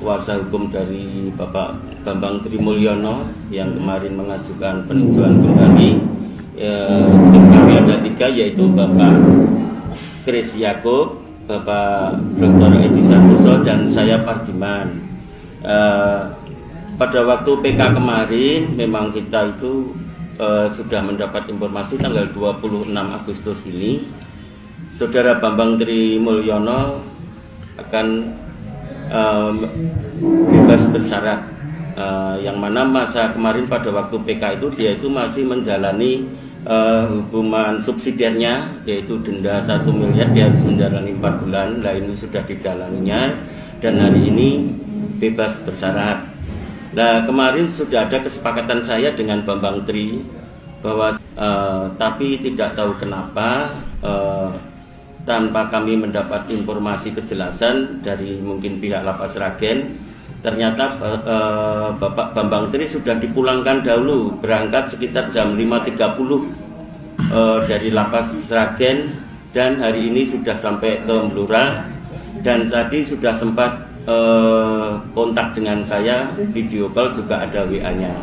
kuasa hukum dari Bapak Bambang Trimulyono yang kemarin mengajukan peninjauan kembali. Tim kami ada 3, yaitu Bapak Kris Yaakob, Bapak Dr. Edi Santoso, dan saya Pardiman. Pada waktu PK kemarin memang kita itu sudah mendapat informasi tanggal 26 Agustus ini Saudara Bambang Trimulyono akan bebas bersyarat, yang mana masa kemarin pada waktu PK itu dia itu masih menjalani hukuman subsidiarnya, yaitu denda 1 miliar, dia harus menjalani 4 bulan. Nah, ini sudah dijalaninya dan hari ini bebas bersyarat. Nah, kemarin sudah ada kesepakatan saya dengan Bambang Tri bahwa tapi tidak tahu kenapa tanpa kami mendapat informasi kejelasan dari mungkin pihak Lapas Sragen, ternyata Bapak Bambang Tri sudah dipulangkan dahulu, berangkat sekitar jam 5.30 dari Lapas Sragen, dan hari ini sudah sampai ke Blora, dan tadi sudah sempat kontak dengan saya, video call juga ada WA-nya,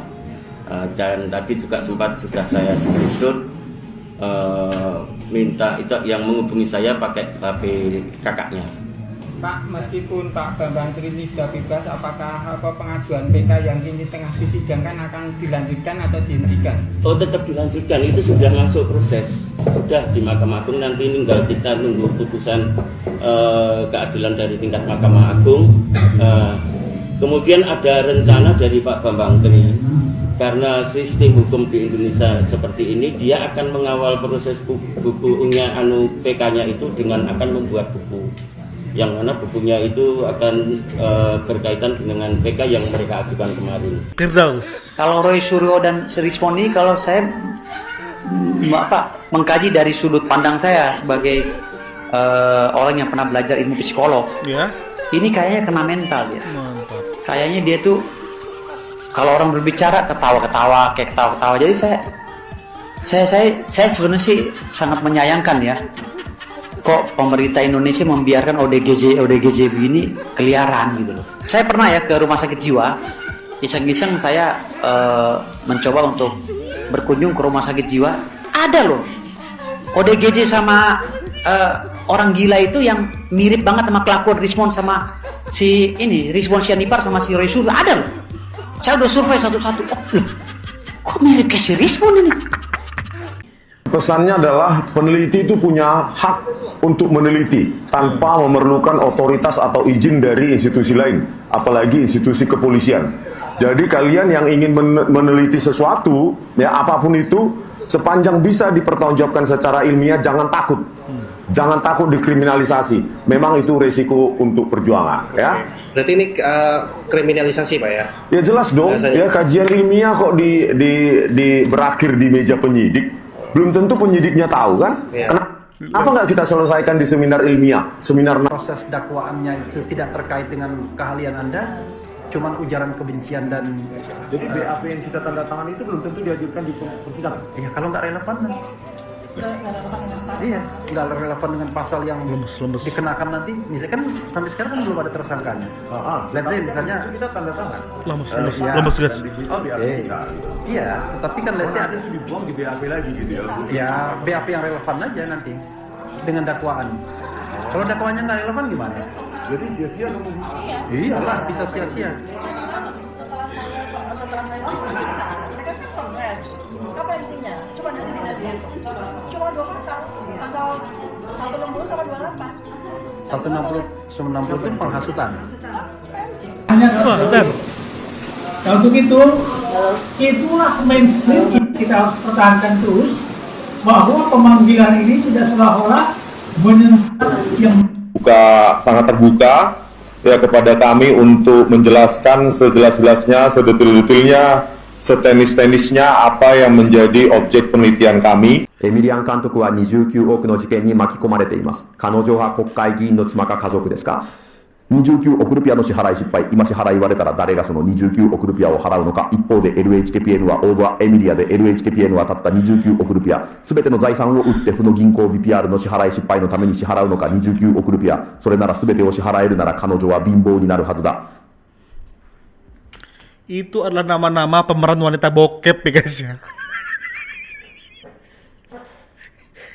dan tadi juga sempat sudah saya screenshot, minta itu yang menghubungi saya pakai HP kakaknya. Pak, meskipun Pak Bambang Tri ini sudah bebas, apakah pengajuan PK yang ini tengah disidangkan akan dilanjutkan atau dihentikan? Oh, tetap dilanjutkan, itu sudah masuk proses, sudah di Mahkamah Agung, nanti tinggal kita nunggu putusan keadilan dari tingkat Mahkamah Agung. Kemudian ada rencana dari Pak Bambang Tri, karena sistem hukum di Indonesia seperti ini, dia akan mengawal proses bukunya PK-nya itu dengan akan membuat buku, yang mana bukunya itu akan berkaitan dengan PK yang mereka ajukan kemarin. Firdaus. Kalau Roy Suryo dan Serismoni, kalau saya mengkaji dari sudut pandang saya sebagai orang yang pernah belajar ilmu psikolog, Ya. ini kayaknya kena mental ya. Mantap. Kayaknya dia tuh kalau orang berbicara ketawa-ketawa, kayak ketawa-ketawa. Jadi saya sebenarnya sih sangat menyayangkan ya. Kok pemerintah Indonesia membiarkan ODGJ begini keliaran gitu loh. Saya pernah ya ke rumah sakit jiwa, iseng-iseng saya mencoba untuk berkunjung ke rumah sakit jiwa. Ada loh ODGJ sama orang gila itu yang mirip banget sama kelakuan Rismon sama si ini, Rizwan Syahipar sama si Roy Suryo, ada loh. Saya udah survei satu-satu. Oh, loh, kok mirip kayak si Rizwan ini? Pesannya adalah peneliti itu punya hak untuk meneliti tanpa memerlukan otoritas atau izin dari institusi lain, apalagi institusi kepolisian. Jadi kalian yang ingin meneliti sesuatu, ya apapun itu, sepanjang bisa dipertanggungjawabkan secara ilmiah, jangan takut. Jangan takut dikriminalisasi. Memang itu resiko untuk perjuangan, ya. Berarti ini kriminalisasi, Pak ya? Ya jelas dong. Ya, kajian ilmiah kok berakhir di meja penyidik. Belum tentu penyidiknya tahu kan? Ya. Kenapa nggak kita selesaikan di seminar ilmiah, seminar proses dakwaannya itu tidak terkait dengan keahlian Anda, cuman ujaran kebencian dan jadi BAP yang kita tanda tangan itu belum tentu diajukan di persidangan. Iya, kalau nggak relevan kan? Iya, nggak relevan dengan pasal yang dikenakan nanti. Misalnya kan sampai sekarang kan belum ada tersangkanya. Let's say misalnya kita tanda tangan. Lemes guys. Iya, tetapi kan let's say ada dibuang di BAP lagi gitu ya. Ya, BAP yang relevan aja nanti dengan dakwaan. Kalau dakwaannya nggak relevan gimana? Jadi sia-sia dong. Iyalah, bisa sia-sia. Apa isinya? Coba nanti cuma 2 pasal 160 sama 28. 160 itu penghasutan. Nah untuk itu, itulah mainstream kita harus pertahankan terus, bahwa pemanggilan ini tidak seolah-olah menyentuh yang sangat terbuka ya kepada kami untuk menjelaskan sejelas-jelasnya, sedetil-detilnya, setenis-tenisnya apa yang menjadi objek penelitian kami. エミリアン監督は29億の事件に巻き込まれています。彼女は国会議員の妻か家族ですか？29億ルピアの支払い失敗、今支払い言われたら誰がその29億ルピアを払うのか。一方で LHKPN はオーバーエミリアで LHKPN はたった29億ルピア、すべての財産を売って負の銀行 BPR の支払い失敗のために支払うのか。29億ルピア、それならすべてを支払えるなら彼女は貧乏になるはずだ。Itu adalah nama-nama pemeran wanita bokep ya guys ya.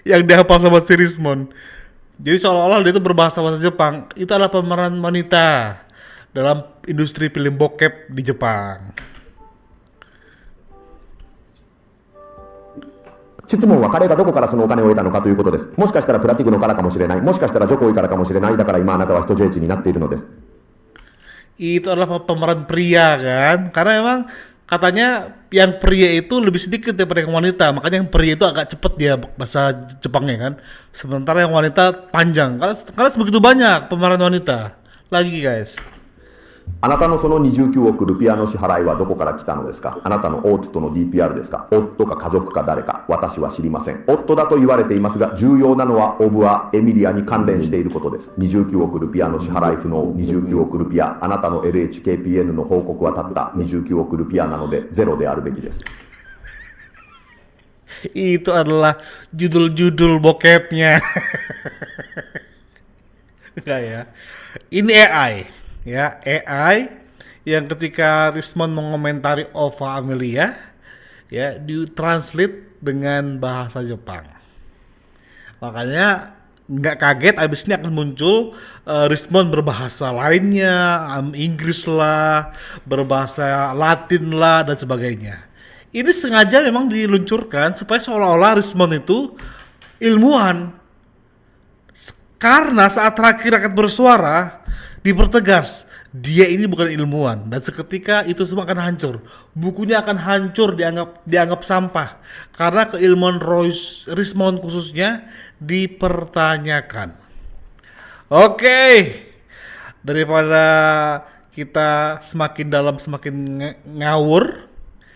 Yang dihafal sama si Rismond. Jadi seolah-olah dia itu berbahasa Jepang. Itu adalah pemeran wanita dalam industri film bokep di Jepang. 質問は彼がどこからそのお金を得たのかということです。もしかしたらプラティグノからかもしれない。もしかしたらジョコイからかもしれない。だから今あなたは人質になっているのです。 Itu adalah pemeran pria kan. Karena emang katanya yang pria itu lebih sedikit daripada yang wanita. Makanya yang pria itu agak cepet dia bahasa Jepangnya kan. Sementara yang wanita panjang. Karena sebegitu banyak pemeran wanita. Lagi guys. あなたのその29億ルピアの支払いはどこから来たのですか。あなたの夫の DPR ですか。夫か家族か誰か。私は知りません。夫だと言われていますが、重要なのはオブはエミリアに関連していることです。29億ルピアの支払い不能。29億ルピア。あなたの LHKPN の報告はたった29億ルピアなのでゼロであるべきです。 Itu adalah judul-judul bokepnya. Enggak ya. Ini AI. Ya, AI yang ketika Rismond mengomentari Ova Amelia ya ditranslate dengan bahasa Jepang. Makanya nggak kaget abis ini akan muncul Rismond berbahasa lainnya, Inggris lah, berbahasa Latin lah dan sebagainya. Ini sengaja memang diluncurkan supaya seolah-olah Rismond itu ilmuwan. Karena saat terakhir rakyat bersuara dipertegas dia ini bukan ilmuwan dan seketika itu semua akan hancur. Bukunya akan hancur, dianggap sampah karena keilmuan Rismond khususnya dipertanyakan. Oke. Daripada kita semakin dalam semakin ngawur,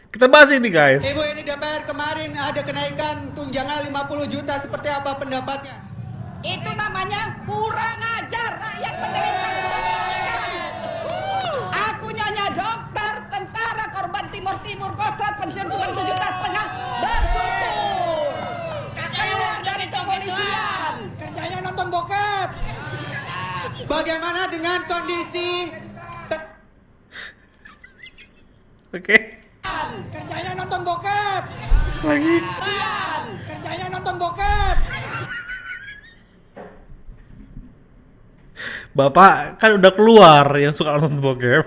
kita bahas ini guys. Ibu, ini DPR kemarin ada kenaikan tunjangan 50 juta, seperti apa pendapatnya? Itu namanya kurang ajar, rakyat menderita kurang ajar. Aku nyonya dokter, tentara, korban Timur Kostrat, pensiun cuma 1,5 juta, bersyukur. Keluar dari kepolisian. Kerjanya nonton bokep. Bagaimana dengan kondisi Oke. Kerjanya nonton bokep. Lagi. Kerjanya nonton bokep. Bapak kan udah keluar yang suka nonton bokep.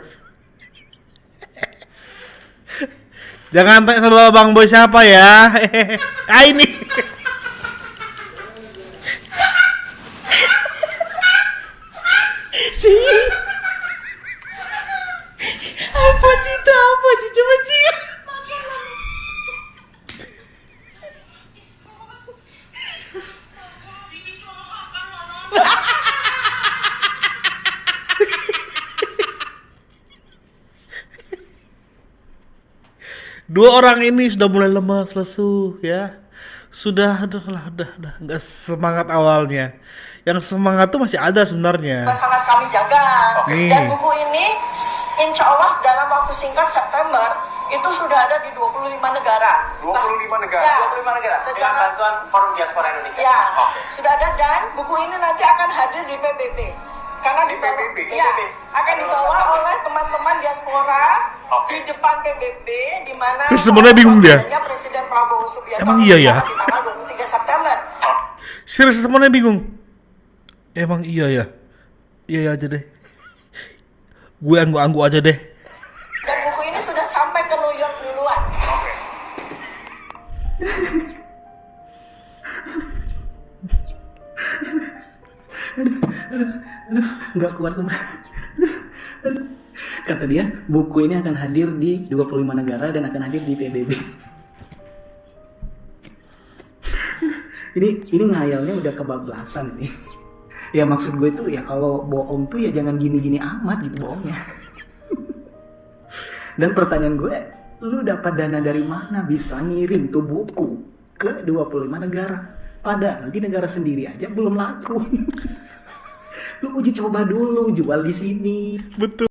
Jangan tanya sama Bang Boy siapa ya. Ini. Apa cita apa sih coba sih? Dua orang ini sudah mulai lemas, lesu ya. Sudah nggak semangat awalnya. Yang semangat tuh masih ada sebenarnya. Sangat kami jaga. Nih. Dan buku ini insya Allah dalam waktu singkat September itu sudah ada di 25 negara. 25 negara? Ya, 25 negara secara dengan bantuan Forum Diaspora Indonesia. Ya, sudah ada dan buku ini nanti akan hadir di PBB. Karena di PBB. Ya, akan dibawa oleh teman-teman diaspora di depan PBB di mana sebenarnya bingung dia. Presiden Prabowo Subianto Emang iya ya? di tanggal 23 September. Serius semuanya bingung. Emang iya ya? Iya aja deh. Gue anggu aja deh. Dan buku ini sudah sampai ke New York duluan. Nggak kuat semua. Kata dia, buku ini akan hadir di 25 negara dan akan hadir di PBB. Ini ngayalnya udah kebablasan sih. Ya maksud gue tuh ya kalau bohong tuh ya jangan gini-gini amat gitu bohongnya. Dan pertanyaan gue, lu dapat dana dari mana bisa ngirim tuh buku ke 25 negara? Padahal di negara sendiri aja belum laku. Lu uji coba dulu jual di sini. Betul.